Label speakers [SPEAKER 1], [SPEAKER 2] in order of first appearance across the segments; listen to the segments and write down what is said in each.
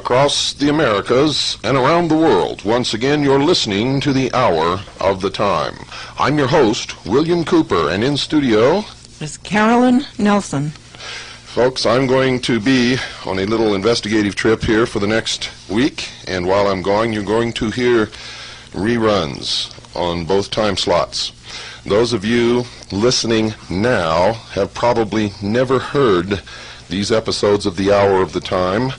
[SPEAKER 1] across the Americas and around the world. Once again, you're listening to the Hour of the Time. I'm your host, William Cooper, and in studio
[SPEAKER 2] is Carolyn Nelson.
[SPEAKER 1] Folks, I'm going to be on a little investigative trip here for the next week, and while I'm going, you're going to hear reruns on both time slots. Those of you listening now have probably never heard these episodes of the Hour of the Time,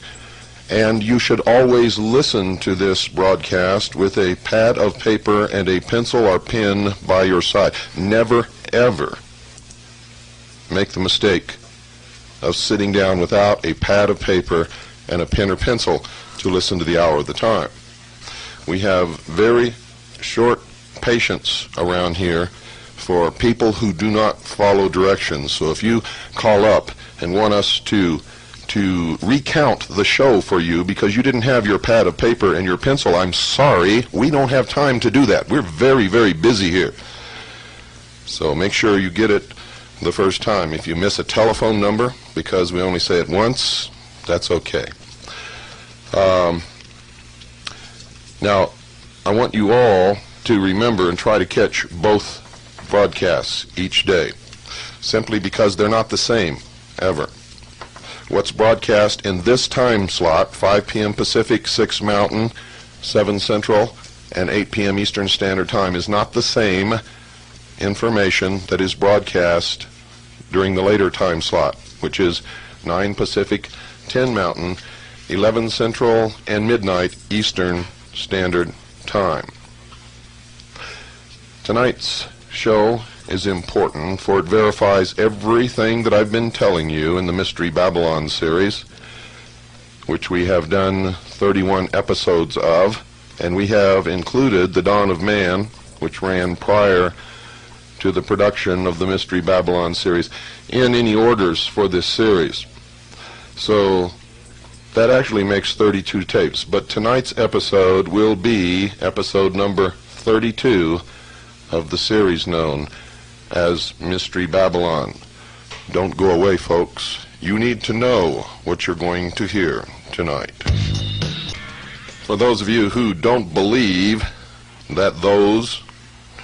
[SPEAKER 1] and you should always listen to this broadcast with a pad of paper and a pencil or pen by your side. Never, ever make the mistake of sitting down without a pad of paper and a pen or pencil to listen to the Hour of the Time. We have very short patience around here for people who do not follow directions. So if you call up and want us to recount the show for you because you didn't have your pad of paper and your pencil, I'm sorry, we don't have time to do that. We're very, very busy here. So make sure you get it the first time. If you miss a telephone number because we only say it once, that's okay. Now, I want you all to remember and try to catch both broadcasts each day, simply because they're not the same, ever. What's broadcast in this time slot, 5 p.m. Pacific, 6 Mountain, 7 Central, and 8 p.m. Eastern Standard Time, is not the same information that is broadcast during the later time slot, which is 9 Pacific, 10 Mountain, 11 Central, and midnight Eastern Standard Time. Tonight's show is important, for it verifies everything that I've been telling you in the Mystery Babylon series, which we have done 31 episodes of, and we have included The Dawn of Man, which ran prior to the production of the Mystery Babylon series, in any orders for this series. So that actually makes 32 tapes, but tonight's episode will be episode number 32 of the series known as Mystery Babylon. Don't go away, folks. You need to know what you're going to hear tonight. For those of you who don't believe that those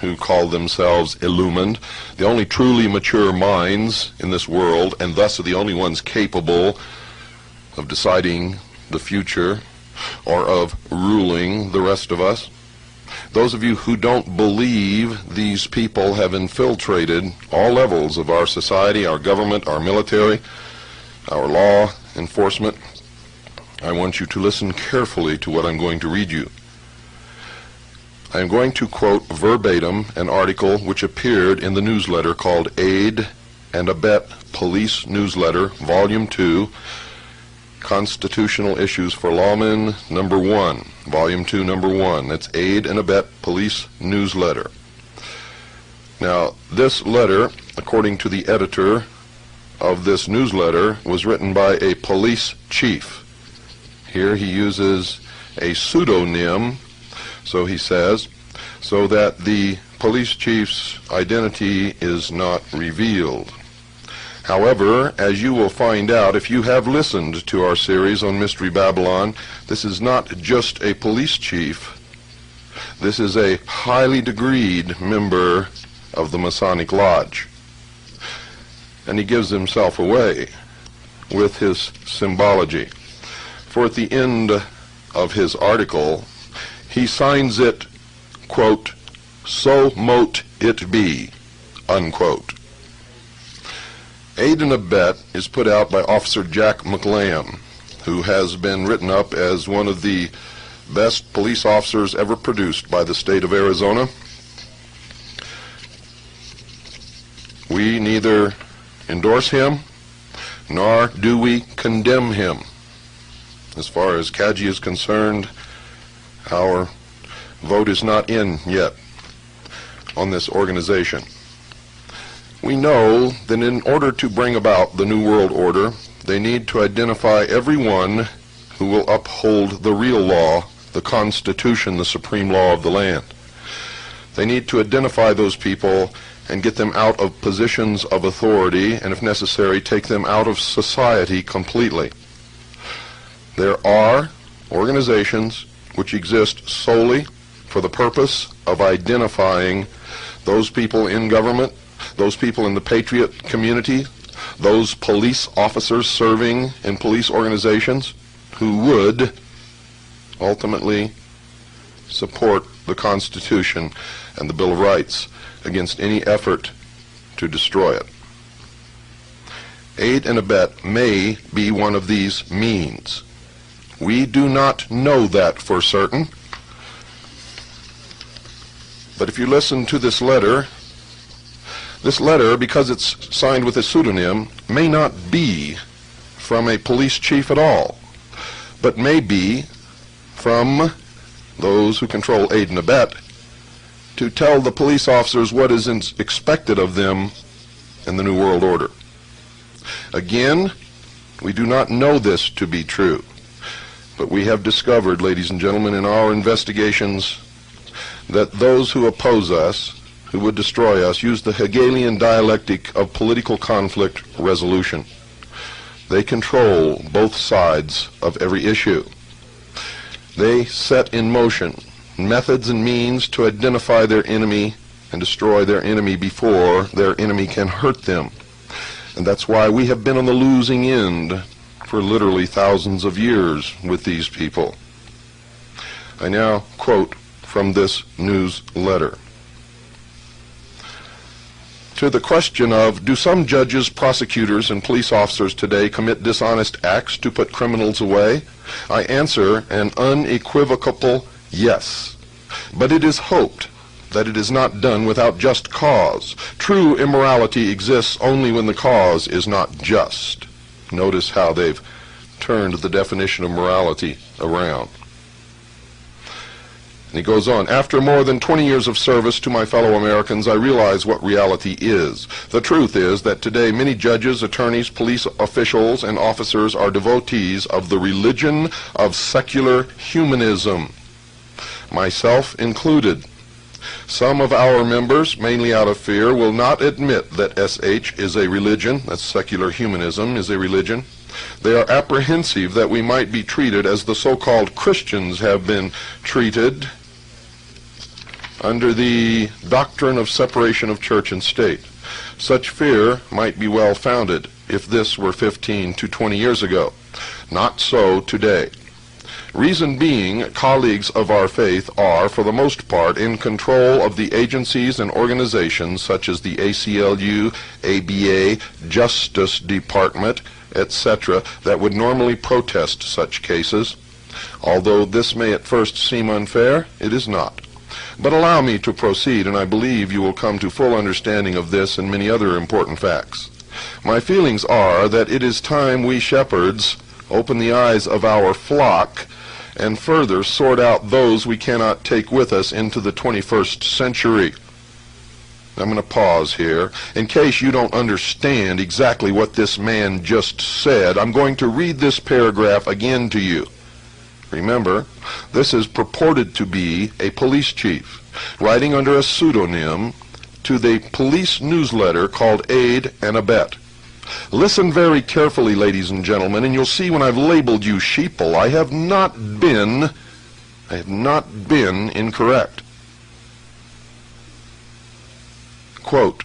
[SPEAKER 1] who call themselves illumined, the only truly mature minds in this world, and thus are the only ones capable of deciding the future or of ruling the rest of us, those of you who don't believe these people have infiltrated all levels of our society, our government, our military, our law enforcement, I want you to listen carefully to what I'm going to read you. I am going to quote verbatim an article which appeared in the newsletter called Aid and Abet Police Newsletter, Volume 2, Constitutional Issues for Lawmen, Number 1, Volume 2, Number 1. That's Aid and Abet Police Newsletter. Now, this letter, according to the editor of this newsletter, was written by a police chief. Here he uses a pseudonym, so he says, so that the police chief's identity is not revealed. However, as you will find out if you have listened to our series on Mystery Babylon, this is not just a police chief. This is a highly degreed member of the Masonic Lodge. And he gives himself away with his symbology. For at the end of his article, he signs it, quote, "So mote it be," unquote. Aid and Abet is put out by Officer Jack McLam, who has been written up as one of the best police officers ever produced by the state of Arizona. We neither endorse him nor do we condemn him. As far as Kaji is concerned, our vote is not in yet on this organization. We know that in order to bring about the New World Order, they need to identify everyone who will uphold the real law, the Constitution, the supreme law of the land. They need to identify those people and get them out of positions of authority, and if necessary, take them out of society completely. There are organizations which exist solely for the purpose of identifying those people in government, those people in the patriot community, those police officers serving in police organizations who would ultimately support the Constitution and the Bill of Rights against any effort to destroy it. Aid and abet may be one of these means. We do not know that for certain. But if you listen to this letter, because it's signed with a pseudonym, may not be from a police chief at all, but may be from those who control aid and abet to tell the police officers what is expected of them in the New World Order. Again, we do not know this to be true, but we have discovered, ladies and gentlemen, in our investigations that those who oppose us, who would destroy us, use the Hegelian dialectic of political conflict resolution. They control both sides of every issue. They set in motion methods and means to identify their enemy and destroy their enemy before their enemy can hurt them. And that's why we have been on the losing end for literally thousands of years with these people. I now quote from this newsletter. To the question of, do some judges, prosecutors, and police officers today commit dishonest acts to put criminals away? I answer an unequivocal yes. But it is hoped that it is not done without just cause. True immorality exists only when the cause is not just. Notice how they've turned the definition of morality around. And he goes on, after more than 20 years of service to my fellow Americans, I realize what reality is. The truth is that today many judges, attorneys, police officials, and officers are devotees of the religion of secular humanism, myself included. Some of our members, mainly out of fear, will not admit that SH is a religion, that secular humanism is a religion. They are apprehensive that we might be treated as the so-called Christians have been treated under the doctrine of separation of church and state. Such fear might be well founded if this were 15 to 20 years ago. Not so today. Reason being, colleagues of our faith are, for the most part, in control of the agencies and organizations such as the ACLU, ABA, Justice Department, etc., that would normally protest such cases. Although this may at first seem unfair, it is not. But allow me to proceed, and I believe you will come to full understanding of this and many other important facts. My feelings are that it is time we shepherds open the eyes of our flock and further sort out those we cannot take with us into the 21st century. I'm going to pause here. In case you don't understand exactly what this man just said, I'm going to read this paragraph again to you. Remember, this is purported to be a police chief writing under a pseudonym to the police newsletter called Aid and Abet. Listen very carefully, ladies and gentlemen, and you'll see when I've labeled you sheeple, I have not been incorrect. Quote,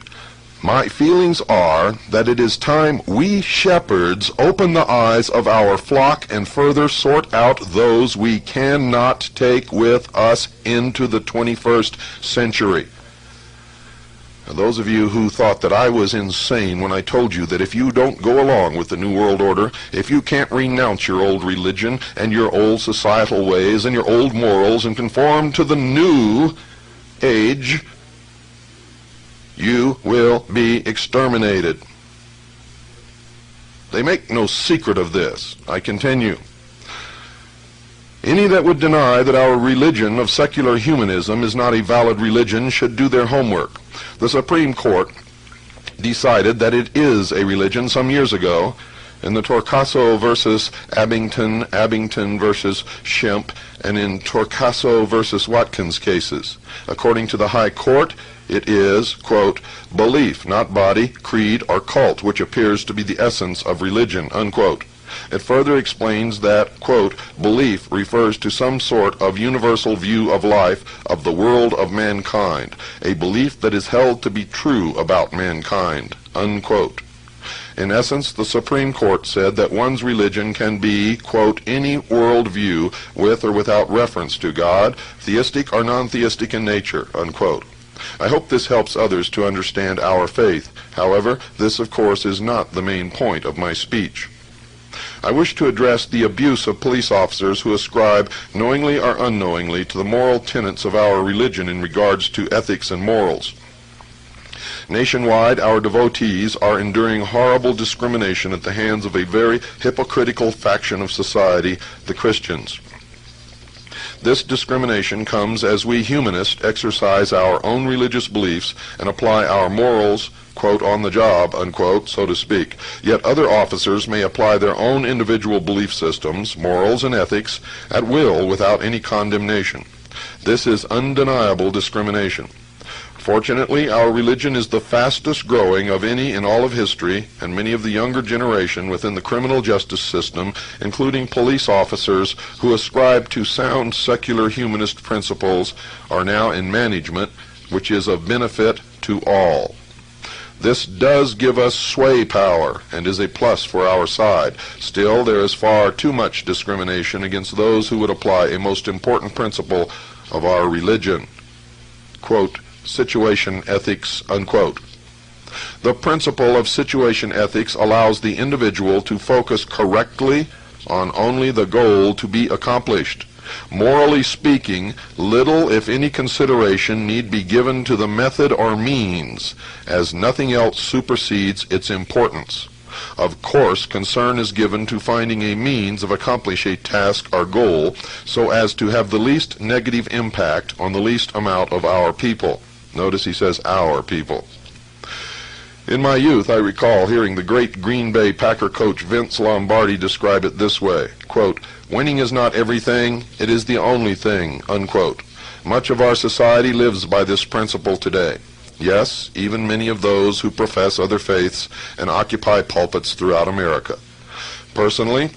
[SPEAKER 1] my feelings are that it is time we shepherds open the eyes of our flock and further sort out those we cannot take with us into the 21st century. Now, those of you who thought that I was insane when I told you that if you don't go along with the New World Order, if you can't renounce your old religion and your old societal ways and your old morals and conform to the new age, you will be exterminated. They make no secret of this. I continue. Any that would deny that our religion of secular humanism is not a valid religion should do their homework. The Supreme Court decided that it is a religion some years ago in the Torcaso versus Abington, Abington versus Shemp, and in Torcaso versus Watkins cases. According to the High Court, it is, quote, belief, not body, creed, or cult, which appears to be the essence of religion, unquote. It further explains that, quote, belief refers to some sort of universal view of life, of the world of mankind, a belief that is held to be true about mankind, unquote. In essence, the Supreme Court said that one's religion can be, quote, any world view with or without reference to God, theistic or non-theistic in nature, unquote. I hope this helps others to understand our faith. However, this of course is not the main point of my speech. I wish to address the abuse of police officers who ascribe, knowingly or unknowingly, to the moral tenets of our religion in regards to ethics and morals. Nationwide, our devotees are enduring horrible discrimination at the hands of a very hypocritical faction of society, the Christians. This discrimination comes as we humanists exercise our own religious beliefs and apply our morals, quote, on the job, unquote, so to speak. Yet other officers may apply their own individual belief systems, morals, and ethics at will without any condemnation. This is undeniable discrimination. Fortunately, our religion is the fastest growing of any in all of history, and many of the younger generation within the criminal justice system, including police officers who ascribe to sound secular humanist principles, are now in management, which is of benefit to all. This does give us sway power and is a plus for our side. Still, there is far too much discrimination against those who would apply a most important principle of our religion, quote, situation ethics, unquote. The principle of situation ethics allows the individual to focus correctly on only the goal to be accomplished. Morally speaking, little, if any, consideration need be given to the method or means, as nothing else supersedes its importance. Of course, concern is given to finding a means of accomplishing a task or goal so as to have the least negative impact on the least amount of our people. Notice he says our people. In my youth, I recall hearing the great Green Bay Packer coach Vince Lombardi describe it this way, quote, winning is not everything, it is the only thing, unquote. Much of our society lives by this principle today. Yes, even many of those who profess other faiths and occupy pulpits throughout America. Personally,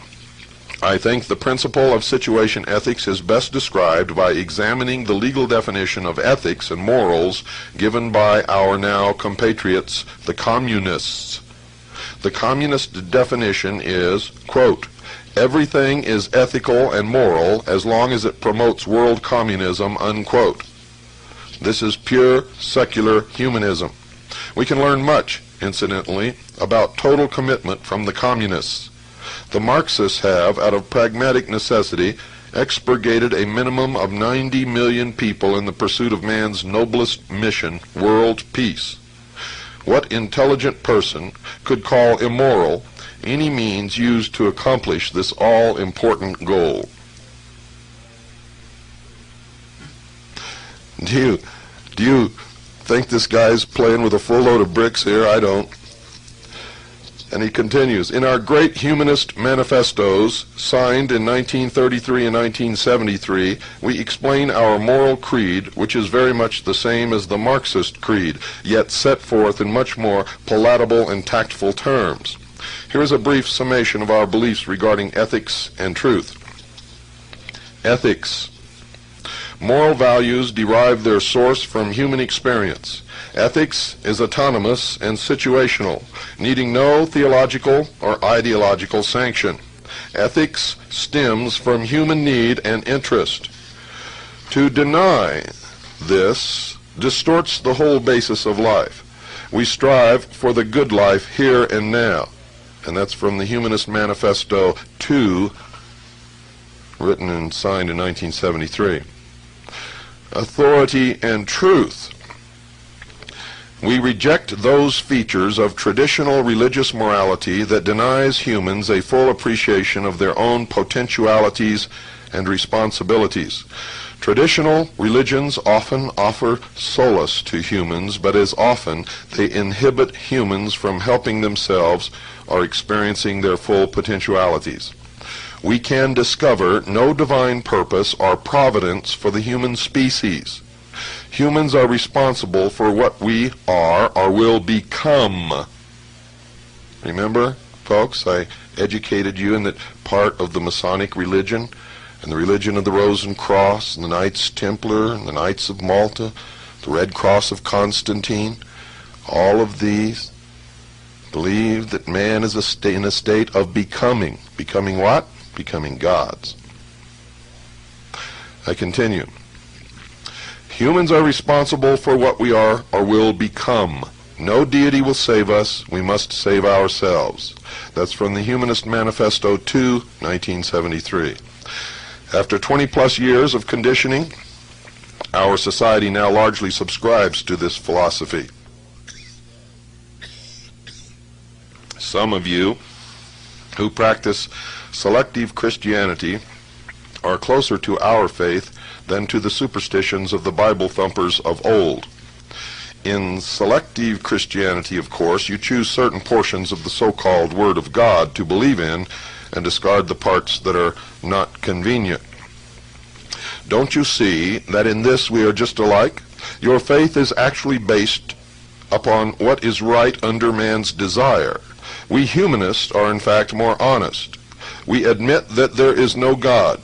[SPEAKER 1] I think the principle of situation ethics is best described by examining the legal definition of ethics and morals given by our now compatriots, the communists. The communist definition is, quote, everything is ethical and moral as long as it promotes world communism, unquote. This is pure secular humanism. We can learn much, incidentally, about total commitment from the communists. The Marxists have, out of pragmatic necessity, expurgated a minimum of 90 million people in the pursuit of man's noblest mission, world peace. What intelligent person could call immoral any means used to accomplish this all-important goal? Do you think this guy's playing with a full load of bricks here? I don't. And he continues, in our great humanist manifestos, signed in 1933 and 1973, we explain our moral creed, which is very much the same as the Marxist creed, yet set forth in much more palatable and tactful terms. Here is a brief summation of our beliefs regarding ethics and truth. Ethics. Moral values derive their source from human experience. Ethics is autonomous and situational, needing no theological or ideological sanction. Ethics stems from human need and interest. To deny this distorts the whole basis of life. We strive for the good life here and now. And that's from the Humanist Manifesto 2, written and signed in 1973. Authority and truth. We reject those features of traditional religious morality that denies humans a full appreciation of their own potentialities and responsibilities. Traditional religions often offer solace to humans, but as often they inhibit humans from helping themselves or experiencing their full potentialities. We can discover no divine purpose or providence for the human species. Humans are responsible for what we are or will become. Remember, folks. I educated you in that part of the Masonic religion and the religion of the Rose and Cross and the Knights Templar and the Knights of Malta, the Red Cross of Constantine. All of these believe that man is in a state of becoming. Becoming what? Becoming gods. I continue. Humans are responsible for what we are or will become. No deity will save us. We must save ourselves. That's from the Humanist Manifesto 2, 1973. After 20-plus years of conditioning, our society now largely subscribes to this philosophy. Some of you who practice selective Christianity are closer to our faith than to the superstitions of the Bible thumpers of old. In selective Christianity, of course, you choose certain portions of the so-called Word of God to believe in and discard the parts that are not convenient. Don't you see that in this we are just alike? Your faith is actually based upon what is right under man's desire. We humanists are in fact more honest. We admit that there is no God,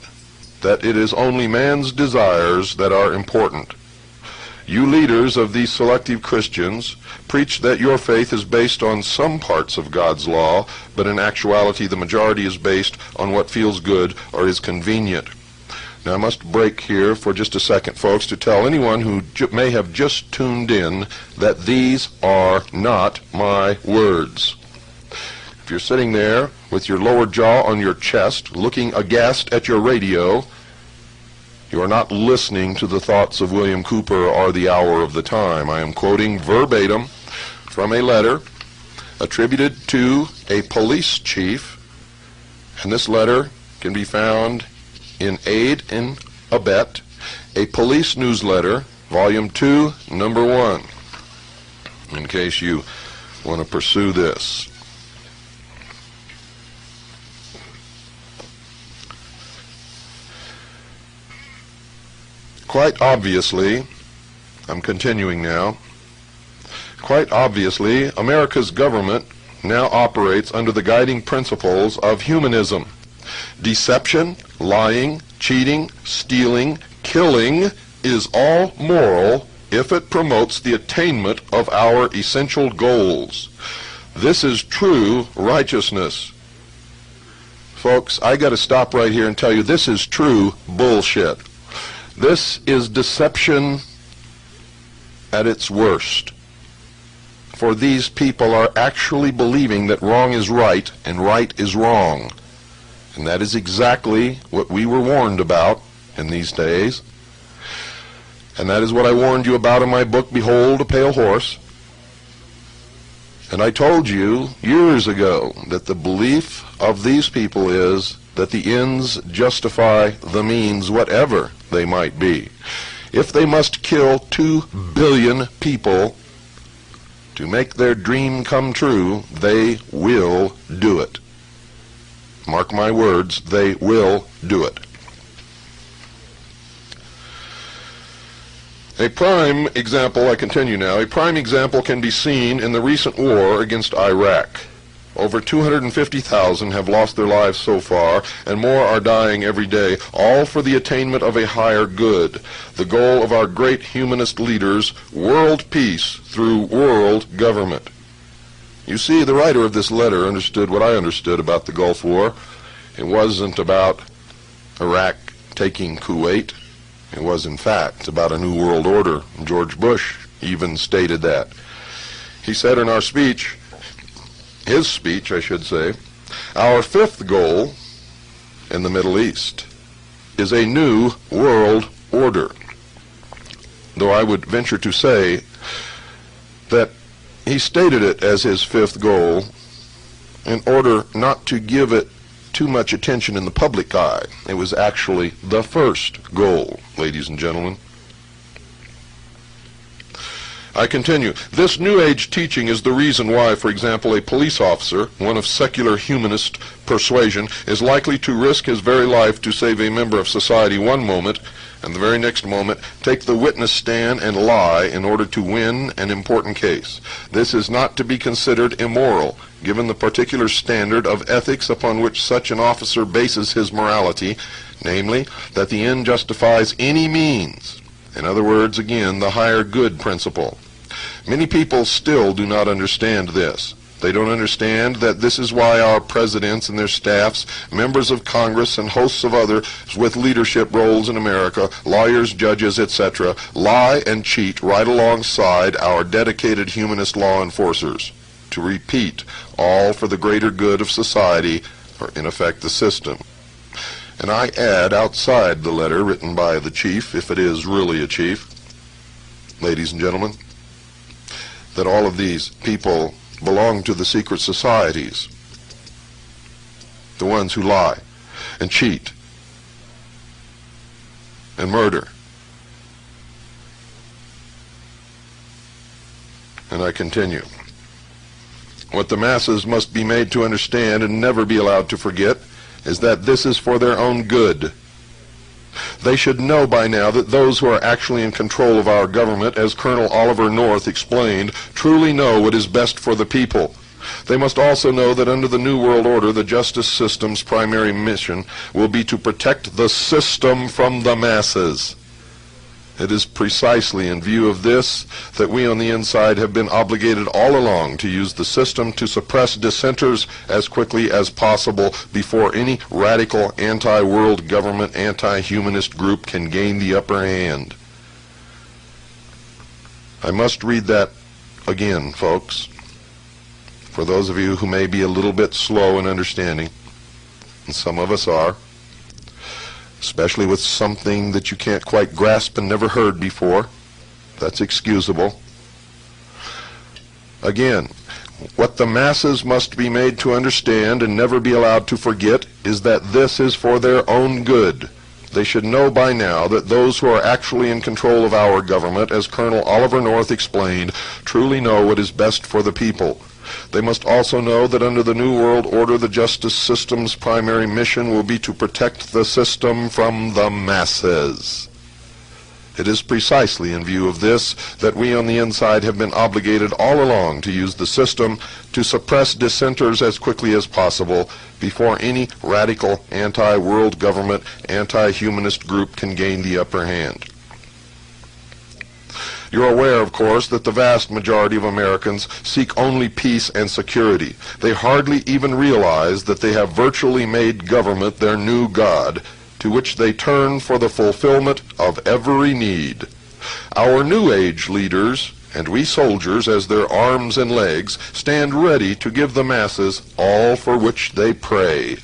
[SPEAKER 1] that it is only man's desires that are important. You leaders of these selective Christians preach that your faith is based on some parts of God's law, but in actuality the majority is based on what feels good or is convenient. Now I must break here for just a second, folks, to tell anyone who may have just tuned in that these are not my words. If you're sitting there with your lower jaw on your chest, looking aghast at your radio, you are not listening to the thoughts of William Cooper or the Hour of the Time. I am quoting verbatim from a letter attributed to a police chief, and this letter can be found in Aid and Abet, a police newsletter, Volume 2, Number 1, in case you want to pursue this. Quite obviously, I'm continuing now, quite obviously, America's government now operates under the guiding principles of humanism. Deception, lying, cheating, stealing, killing is all moral if it promotes the attainment of our essential goals. This is true righteousness. Folks, I got to stop right here and tell you this is true bullshit. This is deception at its worst. For these people are actually believing that wrong is right and right is wrong. And that is exactly what we were warned about in these days. And that is what I warned you about in my book, Behold a Pale Horse. And I told you years ago that the belief of these people is that the ends justify the means, whatever they might be. If they must kill 2 billion people to make their dream come true, they will do it. Mark my words, they will do it. A prime example, I continue now, a prime example can be seen in the recent war against Iraq. Over 250,000 have lost their lives so far, and more are dying every day, all for the attainment of a higher good, the goal of our great humanist leaders, world peace through world government. You see, the writer of this letter understood what I understood about the Gulf War. It wasn't about Iraq taking Kuwait. It was, in fact, about a new world order. George Bush even stated that. He said in our speech, his speech, I should say, our fifth goal in the Middle East is a new world order. Though I would venture to say that he stated it as his fifth goal in order not to give it too much attention in the public eye. It was actually the first goal, ladies and gentlemen. I continue. This New Age teaching is the reason why, for example, a police officer, one of secular humanist persuasion, is likely to risk his very life to save a member of society one moment, and the very next moment take the witness stand and lie in order to win an important case. This is not to be considered immoral, given the particular standard of ethics upon which such an officer bases his morality, namely, that the end justifies any means. In other words, again, the higher good principle. Many people still do not understand this. They don't understand that this is why our presidents and their staffs, members of Congress, and hosts of others with leadership roles in America, lawyers, judges, etc., lie and cheat right alongside our dedicated humanist law enforcers. To repeat, all for the greater good of society, or in effect the system. And I add outside the letter written by the chief, if it is really a chief, ladies and gentlemen, that all of these people belong to the secret societies, the ones who lie and cheat and murder. And I continue. What the masses must be made to understand and never be allowed to forget is that this is for their own good. They should know by now that those who are actually in control of our government, as Colonel Oliver North explained, truly know what is best for the people. They must also know that under the New World Order, the justice system's primary mission will be to protect the system from the masses. It is precisely in view of this that we on the inside have been obligated all along to use the system to suppress dissenters as quickly as possible before any radical anti-world government, anti-humanist group can gain the upper hand. I must read that again, folks, for those of you who may be a little bit slow in understanding, and some of us are, especially with something that you can't quite grasp and never heard before. That's excusable. Again, what the masses must be made to understand and never be allowed to forget is that this is for their own good. They should know by now that those who are actually in control of our government, as Colonel Oliver North explained, truly know what is best for the people. They must also know that under the New World Order, the justice system's primary mission will be to protect the system from the masses. It is precisely in view of this that we on the inside have been obligated all along to use the system to suppress dissenters as quickly as possible before any radical anti-world government, anti-humanist group can gain the upper hand. You're aware, of course, that the vast majority of Americans seek only peace and security. They hardly even realize that they have virtually made government their new god, to which they turn for the fulfillment of every need. Our New Age leaders, and we soldiers as their arms and legs, stand ready to give the masses all for which they pray.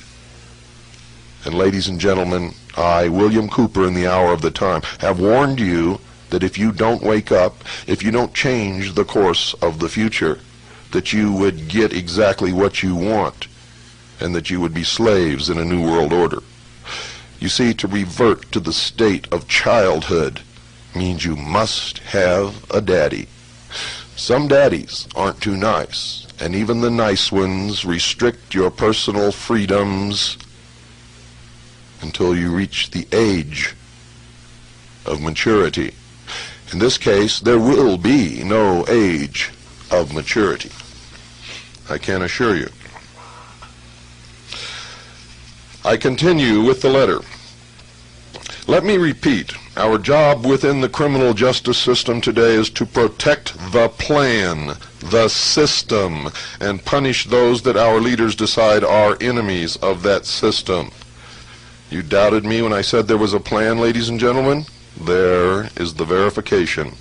[SPEAKER 1] And ladies and gentlemen, I, William Cooper, in the hour of the time, have warned you that if you don't wake up, if you don't change the course of the future, that you would get exactly what you want, and that you would be slaves in a new world order. You see, to revert to the state of childhood means you must have a daddy. Some daddies aren't too nice, and even the nice ones restrict your personal freedoms until you reach the age of maturity. In this case, there will be no age of maturity, I can assure you. I continue with the letter. Let me repeat, our job within the criminal justice system today is to protect the plan, the system, and punish those that our leaders decide are enemies of that system. You doubted me when I said there was a plan, ladies and gentlemen? There is the verification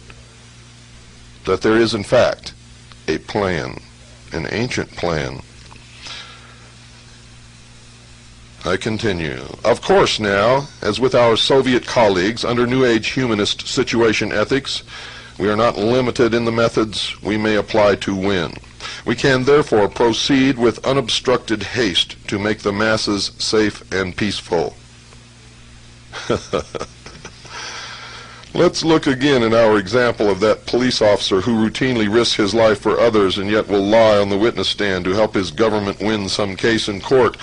[SPEAKER 1] that there is, in fact, a plan, an ancient plan. I continue. Of course now, as with our Soviet colleagues under New Age humanist situation ethics, we are not limited in the methods we may apply to win. We can therefore proceed with unobstructed haste to make the masses safe and peaceful. Let's look again at our example of that police officer who routinely risks his life for others and yet will lie on the witness stand to help his government win some case in court.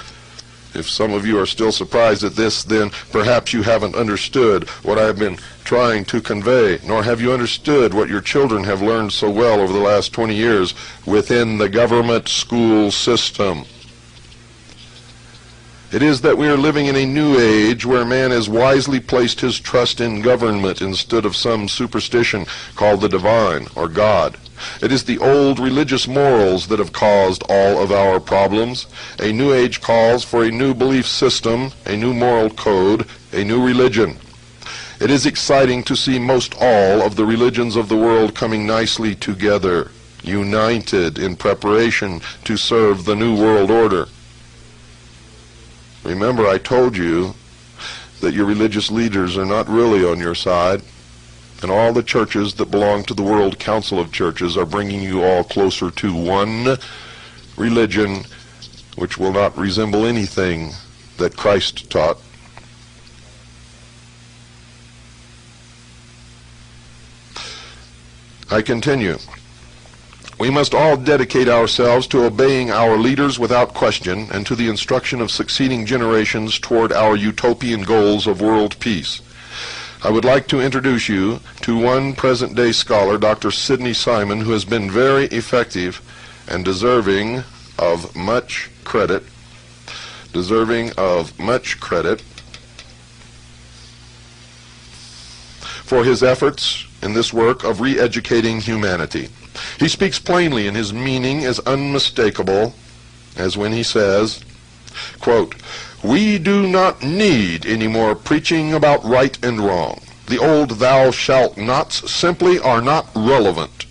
[SPEAKER 1] If some of you are still surprised at this, then perhaps you haven't understood what I have been trying to convey, nor have you understood what your children have learned so well over the last 20 years within the government school system. It is that we are living in a new age where man has wisely placed his trust in government instead of some superstition called the divine or God. It is the old religious morals that have caused all of our problems. A new age calls for a new belief system, a new moral code, a new religion. It is exciting to see most all of the religions of the world coming nicely together, united in preparation to serve the new world order. Remember, I told you that your religious leaders are not really on your side, and all the churches that belong to the World Council of Churches are bringing you all closer to one religion which will not resemble anything that Christ taught. I continue. We must all dedicate ourselves to obeying our leaders without question and to the instruction of succeeding generations toward our utopian goals of world peace. I would like to introduce you to one present-day scholar, Dr. Sidney Simon, who has been very effective and deserving of much credit. For his efforts in this work of re-educating humanity. He speaks plainly, and his meaning is unmistakable, as when he says, quote, "We do not need any more preaching about right and wrong. The old thou shalt nots simply are not relevant,"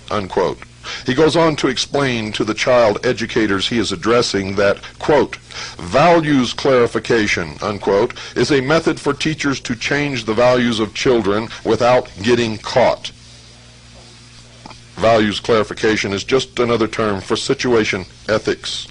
[SPEAKER 1] unquote. He goes on to explain to the child educators he is addressing that, quote, "Values clarification," unquote, is a method for teachers to change the values of children without getting caught. Values clarification is just another term for situation ethics.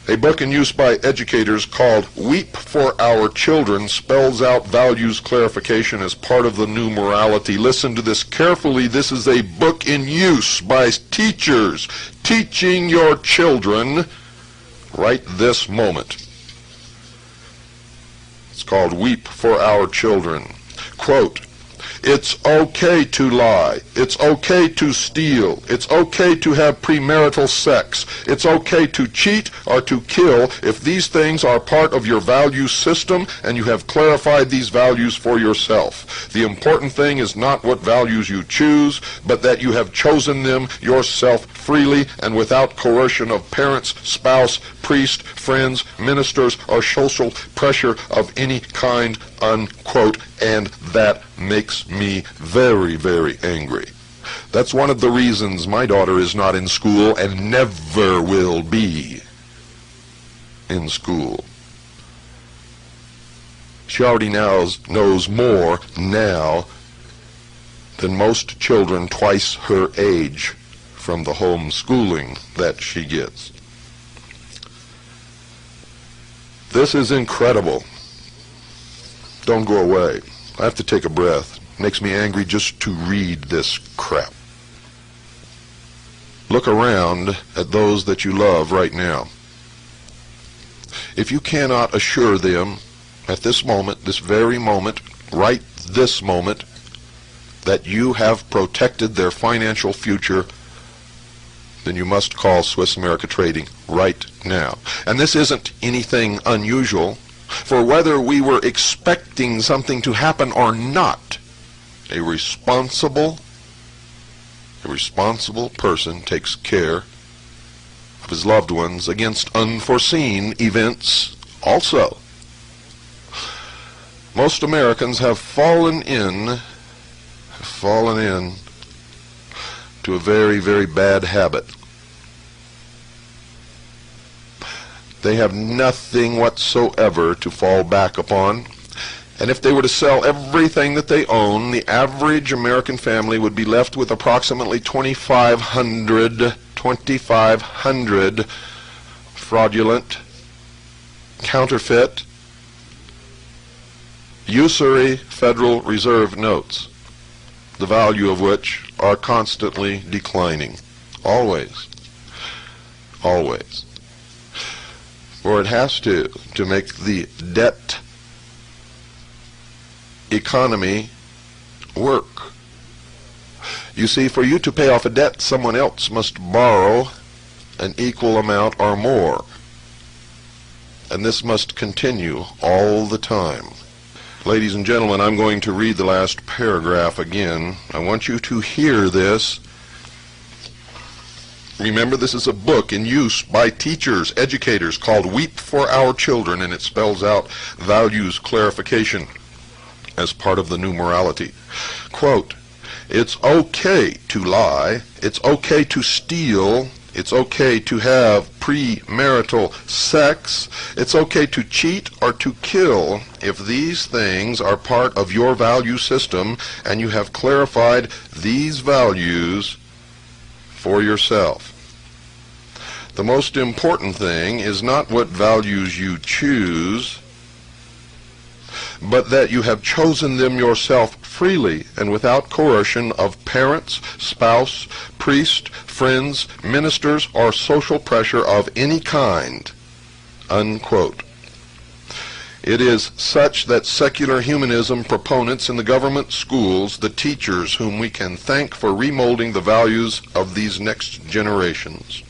[SPEAKER 1] A book in use by educators called Weep for Our Children spells out values clarification as part of the new morality. Listen to this carefully. This is a book in use by teachers teaching your children right this moment. It's called Weep for Our Children. Quote, "It's okay to lie. It's okay to steal. It's okay to have premarital sex. It's okay to cheat or to kill if these things are part of your value system and you have clarified these values for yourself. The important thing is not what values you choose, but that you have chosen them yourself freely and without coercion of parents, spouse, priest, friends, ministers, or social pressure of any kind," unquote, and that makes me very, very angry. That's one of the reasons my daughter is not in school and never will be in school. She already knows more now than most children twice her age from the homeschooling that she gets. This is incredible. Don't go away. I have to take a breath. It makes me angry just to read this crap. Look around at those that you love right now. If you cannot assure them at this moment, this very moment, right this moment, that you have protected their financial future, then you must call Swiss America Trading right now. And this isn't anything unusual. For whether we were expecting something to happen or not, a responsible person takes care of his loved ones against unforeseen events also. Most Americans have fallen in to a very, very bad habit. They have nothing whatsoever to fall back upon. And if they were to sell everything that they own, the average American family would be left with approximately 2,500 fraudulent, counterfeit, usury Federal Reserve notes, the value of which are constantly declining. Always. Always. For it has to make the debt economy work. You see, for you to pay off a debt, someone else must borrow an equal amount or more. And this must continue all the time. Ladies and gentlemen, I'm going to read the last paragraph again. I want you to hear this. Remember, this is a book in use by teachers, educators, called Weep for Our Children, and it spells out values clarification as part of the new morality. Quote, "It's okay to lie, it's okay to steal, it's okay to have premarital sex, it's okay to cheat or to kill if these things are part of your value system and you have clarified these values for yourself. The most important thing is not what values you choose, but that you have chosen them yourself freely and without coercion of parents, spouse, priest, friends, ministers, or social pressure of any kind." Unquote. It is such that secular humanism proponents in the government schools, the teachers whom we can thank for remolding the values of these next generations.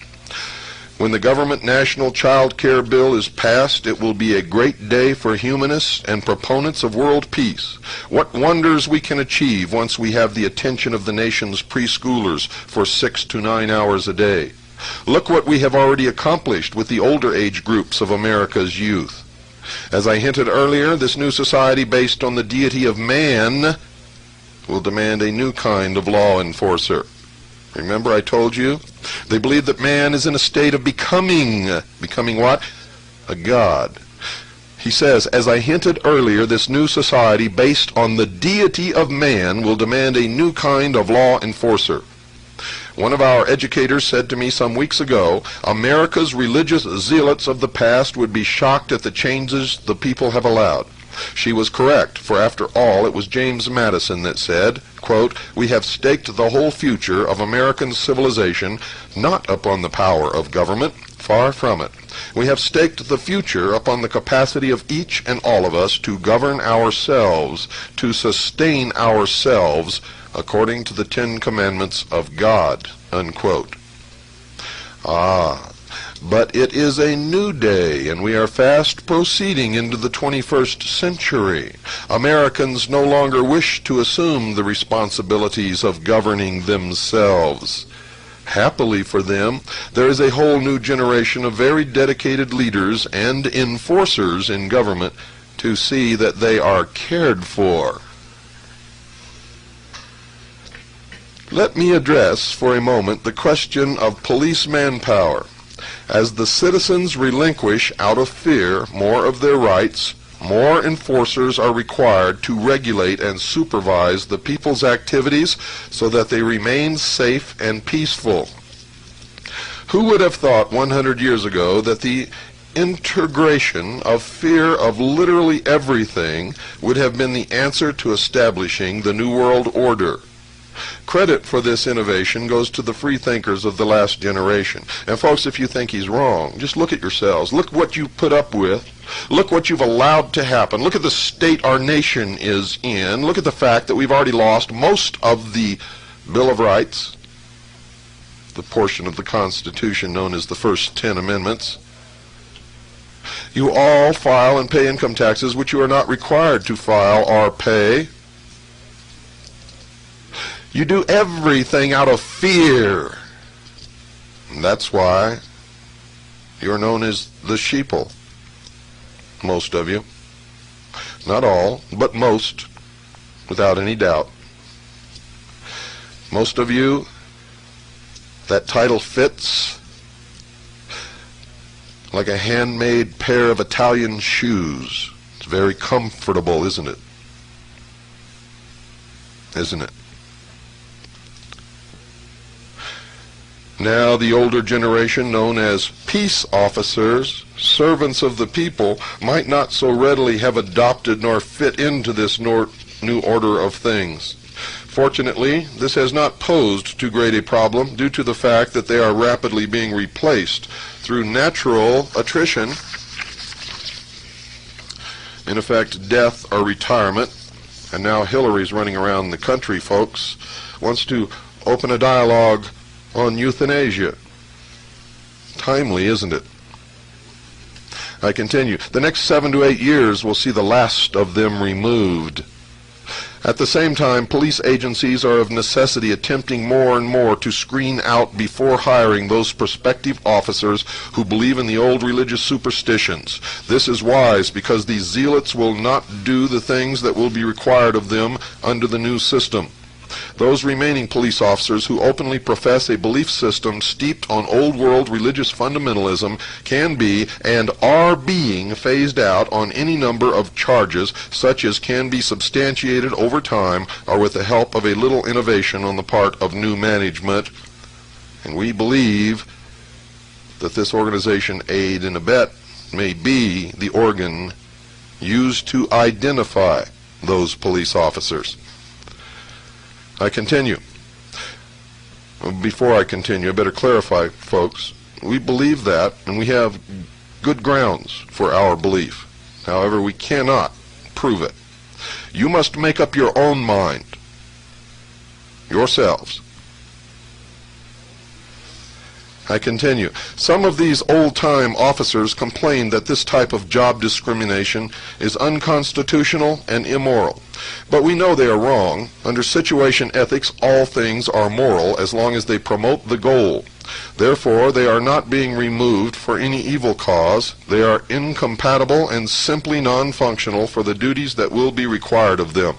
[SPEAKER 1] When the government national child care bill is passed, it will be a great day for humanists and proponents of world peace. What wonders we can achieve once we have the attention of the nation's preschoolers for 6 to 9 hours a day. Look what we have already accomplished with the older age groups of America's youth. As I hinted earlier, this new society based on the deity of man will demand a new kind of law enforcer. Remember I told you? They believe that man is in a state of becoming what? A god. He says, as I hinted earlier, this new society based on the deity of man will demand a new kind of law enforcer. One of our educators said to me some weeks ago, America's religious zealots of the past would be shocked at the changes the people have allowed. She was correct, for after all, it was James Madison that said, quote, "We have staked the whole future of American civilization not upon the power of government, far from it. We have staked the future upon the capacity of each and all of us to govern ourselves, to sustain ourselves according to the 10 Commandments of God." Unquote. But it is a new day, and we are fast proceeding into the 21st century. Americans no longer wish to assume the responsibilities of governing themselves. Happily for them, there is a whole new generation of very dedicated leaders and enforcers in government to see that they are cared for. Let me address for a moment the question of police manpower. As the citizens relinquish out of fear more of their rights, more enforcers are required to regulate and supervise the people's activities so that they remain safe and peaceful. Who would have thought 100 years ago that the integration of fear of literally everything would have been the answer to establishing the New World Order? Credit for this innovation goes to the free thinkers of the last generation. And folks, if you think he's wrong, just look at yourselves. Look what you put up with. Look what you've allowed to happen. Look at the state our nation is in. Look at the fact that we've already lost most of the Bill of Rights, the portion of the Constitution known as the first 10 Amendments. You all file and pay income taxes which you are not required to file or pay. You do everything out of fear. And that's why you're known as the sheeple. Most of you. Not all, but most, without any doubt. Most of you, that title fits like a handmade pair of Italian shoes. It's very comfortable, isn't it? Isn't it? Now the older generation, known as peace officers, servants of the people, might not so readily have adopted nor fit into this new order of things. Fortunately, this has not posed too great a problem due to the fact that they are rapidly being replaced through natural attrition, in effect, death or retirement. And now Hillary's running around the country, folks, wants to open a dialogue on euthanasia. Timely, isn't it? I continue. The next 7 to 8 years will see the last of them removed. At the same time, police agencies are of necessity attempting more and more to screen out before hiring those prospective officers who believe in the old religious superstitions. This is wise because these zealots will not do the things that will be required of them under the new system. Those remaining police officers who openly profess a belief system steeped on old world religious fundamentalism can be and are being phased out on any number of charges such as can be substantiated over time or with the help of a little innovation on the part of new management. And we believe that this organization, Aid and Abet, may be the organ used to identify those police officers. I continue. Before I continue, I better clarify, folks. We believe that, and we have good grounds for our belief. However, we cannot prove it. You must make up your own mind, yourselves. I continue. Some of these old-time officers complain that this type of job discrimination is unconstitutional and immoral. But we know they are wrong. Under situation ethics, all things are moral as long as they promote the goal. Therefore, they are not being removed for any evil cause. They are incompatible and simply non-functional for the duties that will be required of them.